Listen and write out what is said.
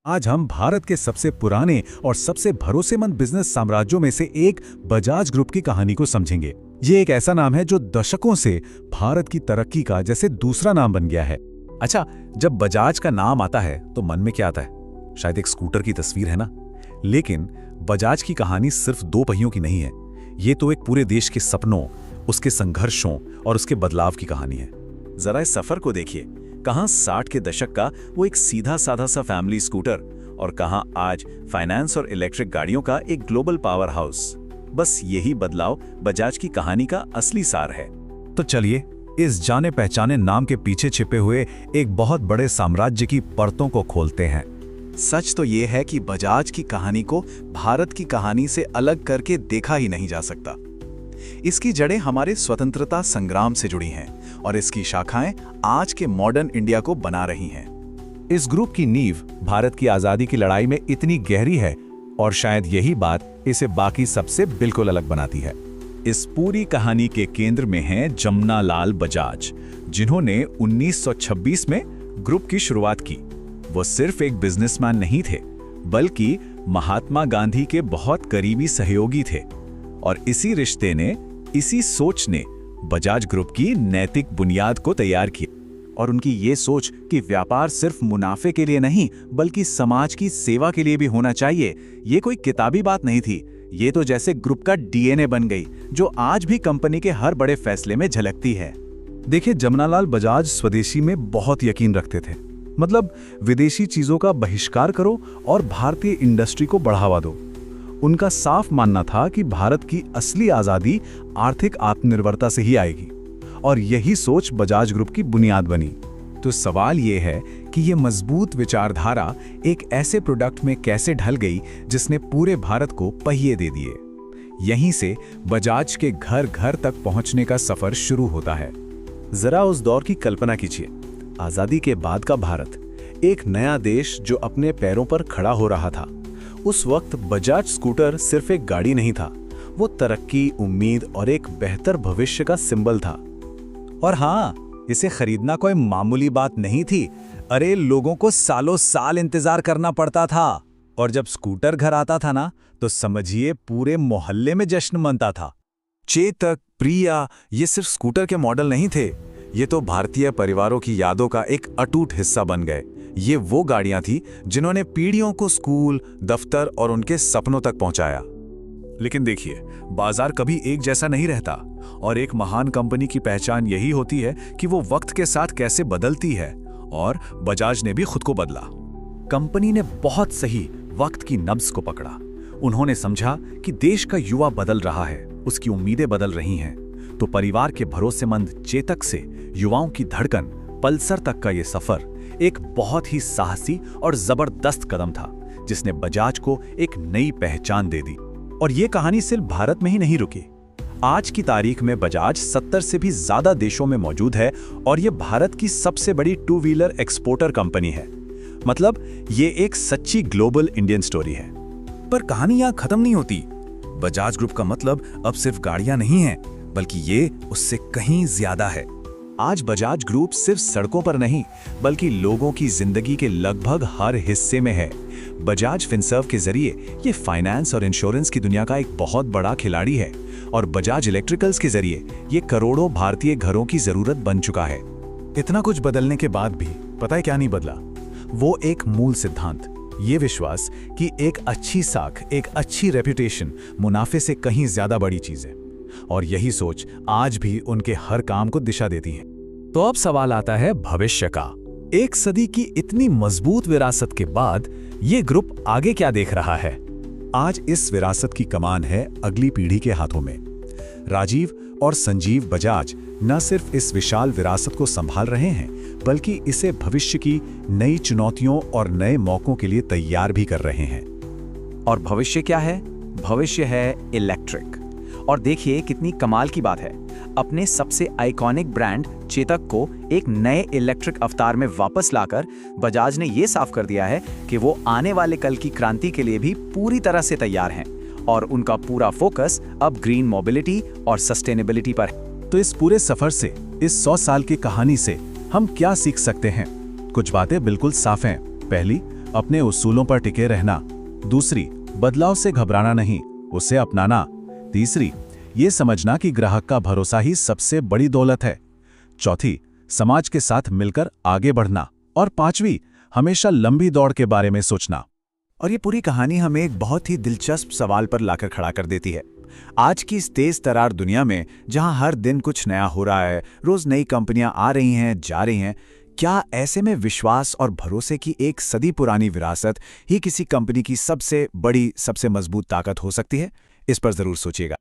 आज हम भारत के सबसे पुराने और सबसे भरोसेमंद बिजनेस साम्राज्यों में से एक बजाज ग्रुप की कहानी को समझेंगे। ये एक ऐसा नाम है जो दशकों से भारत की तरक्की का जैसे दूसरा नाम बन गया है। अच्छा, जब बजाज का नाम आता है तो मन में क्या आता है? शायद एक स्कूटर की तस्वीर है ना? लेकिन बजाज की कहानी सिर्फ दो पहियों की नहीं है। ये तो एक पूरे देश के सपनों, उसके संघर्षों और उसके बदलाव की कहानी है। जरा इस सफर को देखिए, कहां 60 के दशक का वो एक सीधा साधा सा फैमिली स्कूटर और कहां आज फाइनेंस और इलेक्ट्रिक गाड़ियों का एक ग्लोबल पावर हाउस। बस यही बदलाव बजाज की कहानी का असली सार है। तो चलिए इस जाने पहचाने नाम के पीछे छिपे हुए एक बहुत बड़े साम्राज्य की परतों को खोलते हैं। सच तो ये है कि बजाज की कहानी को भारत की कहानी से अलग करके देखा ही नहीं जा सकता। इसकी जड़ें हमारे स्वतंत्रता संग्राम से जुड़ी हैं और इसकी शाखाएं आज के मॉडर्न इंडिया को बना रही हैं। इस ग्रुप की नींव भारत की आजादी की लड़ाई में इतनी गहरी है और शायद यही बात इसे बाकी सबसे बिल्कुल अलग बनाती है। इस पूरी कहानी के केंद्र में हैं जमनालाल बजाज, जिन्होंने 1926 में ग्रुप की शुरुआत की। वो सिर्फ एक बिजनेसमैन नहीं थे, बल्कि महात्मा गांधी के बहुत करीबी सहयोगी थे। और इसी रिश्ते ने, इसी सोच ने बजाज ग्रुप की नैतिक बुनियाद को तैयार किया। और उनकी ये सोच कि व्यापार सिर्फ मुनाफे के लिए नहीं बल्कि समाज की सेवा के लिए भी होना चाहिए, ये कोई किताबी बात नहीं थी। ये तो जैसे ग्रुप का डीएनए बन गई, जो आज भी कंपनी के हर बड़े फैसले में झलकती है। देखिए, जमनालाल बजाज स्वदेशी में बहुत यकीन रखते थे। मतलब विदेशी चीजों का बहिष्कार करो और भारतीय इंडस्ट्री को बढ़ावा दो। उनका साफ मानना था कि भारत की असली आजादी आर्थिक आत्मनिर्भरता से ही आएगी, और यही सोच बजाज ग्रुप की बुनियाद बनी। तो सवाल यह है कि यह मजबूत विचारधारा एक ऐसे प्रोडक्ट में कैसे ढल गई जिसने पूरे भारत को पहिए दे दिए। यहीं से बजाज के घर घर तक पहुंचने का सफर शुरू होता है। जरा उस दौर की कल्पना कीजिए। आजादी के बाद का भारत, एक नया देश जो अपने पैरों पर खड़ा हो रहा था। उस वक्त बजाज स्कूटर सिर्फ एक गाड़ी नहीं था, वो तरक्की, उम्मीद और एक बेहतर भविष्य का सिंबल था। और हाँ, इसे खरीदना कोई मामूली बात नहीं थी। अरे, लोगों को सालों साल इंतजार करना पड़ता था, और जब स्कूटर घर आता था ना, तो समझिए पूरे मोहल्ले में जश्न मनता था। चेतक, प्रिया, ये सिर्फ स्कूटर के मॉडल नहीं थे, ये तो भारतीय परिवारों की यादों का एक अटूट हिस्सा बन गए। ये वो गाड़ियां थी जिन्होंने पीढ़ियों को स्कूल, दफ्तर और उनके सपनों तक पहुंचाया। लेकिन देखिए, बाजार कभी एक जैसा नहीं रहता, और एक महान कंपनी की पहचान यही होती है कि वो वक्त के साथ कैसे बदलती है, और बजाज ने भी खुद को बदला। कंपनी ने बहुत सही वक्त की नब्ज को पकड़ा। उन्होंने समझा कि देश का युवा बदल रहा है, उसकी उम्मीदें बदल रही हैं। तो परिवार के भरोसेमंद चेतक से युवाओं की धड़कन पल्सर तक का ये सफर एक बहुत ही साहसी और जबरदस्त कदम था, जिसने बजाज को एक नई पहचान दे दी। और ये कहानी सिर्फ भारत में ही नहीं रुकी। आज की तारीख में बजाज 70 से भी ज्यादा देशों में मौजूद है, और ये भारत की सबसे बड़ी टू व्हीलर एक्सपोर्टर कंपनी है। मतलब ये एक सच्ची ग्लोबल इंडियन स्टोरी है। पर कहानी यहां खत्म नहीं होती। बजाज ग्रुप का मतलब अब सिर्फ गाड़ियां नहीं है, बल्कि ये उससे कहीं ज्यादा है। आज बजाज ग्रुप सिर्फ सड़कों पर नहीं, बल्कि लोगों की जिंदगी के लगभग हर हिस्से में है। बजाज फिनसर्व के जरिए ये फाइनेंस और इंश्योरेंस की दुनिया का एक बहुत बड़ा खिलाड़ी है, और बजाज इलेक्ट्रिकल्स के जरिए ये करोड़ों भारतीय घरों की जरूरत बन चुका है। इतना कुछ बदलने के बाद भी पता है क्या नहीं बदला? वो एक मूल सिद्धांत, ये विश्वास कि एक अच्छी साख, एक अच्छी रेपुटेशन मुनाफे से कहीं ज्यादा बड़ी चीज है। और यही सोच आज भी उनके हर काम को दिशा देती है। तो अब सवाल आता है भविष्य का। एक सदी की इतनी मजबूत विरासत के बाद ये ग्रुप आगे क्या देख रहा है? आज इस विरासत की कमान है अगली पीढ़ी के हाथों में। राजीव और संजीव बजाज न सिर्फ इस विशाल विरासत को संभाल रहे हैं, बल्कि इसे भविष्य की नई चुनौतियों और नए मौकों के लिए तैयार भी कर रहे हैं। और भविष्य क्या है? भविष्य है इलेक्ट्रिक। और देखिए कितनी कमाल की बात है, अपने सबसे आइकॉनिक ब्रांड चेतक को एक नए इलेक्ट्रिक अवतार में वापस लाकर बजाज ने यह साफ कर दिया है कि वो आने वाले कल की क्रांति के लिए भी पूरी तरह से तैयार हैं, और उनका पूरा फोकस अब ग्रीन मोबिलिटी और सस्टेनेबिलिटी पर है। तो इस पूरे सफर से, इस 100 साल की कहानी से हम क्या सीख सकते हैं? कुछ बातें बिल्कुल साफ हैं। पहली, अपने उसूलों पर टिके रहना। दूसरी, बदलाव से घबराना नहीं, उसे अपनाना। तीसरी, ये समझना कि ग्राहक का भरोसा ही सबसे बड़ी दौलत है। चौथी, समाज के साथ मिलकर आगे बढ़ना। और पांचवी, हमेशा लंबी दौड़ के बारे में सोचना। और ये पूरी कहानी हमें एक बहुत ही दिलचस्प सवाल पर लाकर खड़ा कर देती है। आज की इस तेज तरार दुनिया में, जहां हर दिन कुछ नया हो रहा है, रोज नई कंपनियां आ रही हैं, जा रही हैं, क्या ऐसे में विश्वास और भरोसे की एक सदी पुरानी विरासत ही किसी कंपनी की सबसे बड़ी, सबसे मजबूत ताकत हो सकती है? इस पर जरूर सोचिएगा।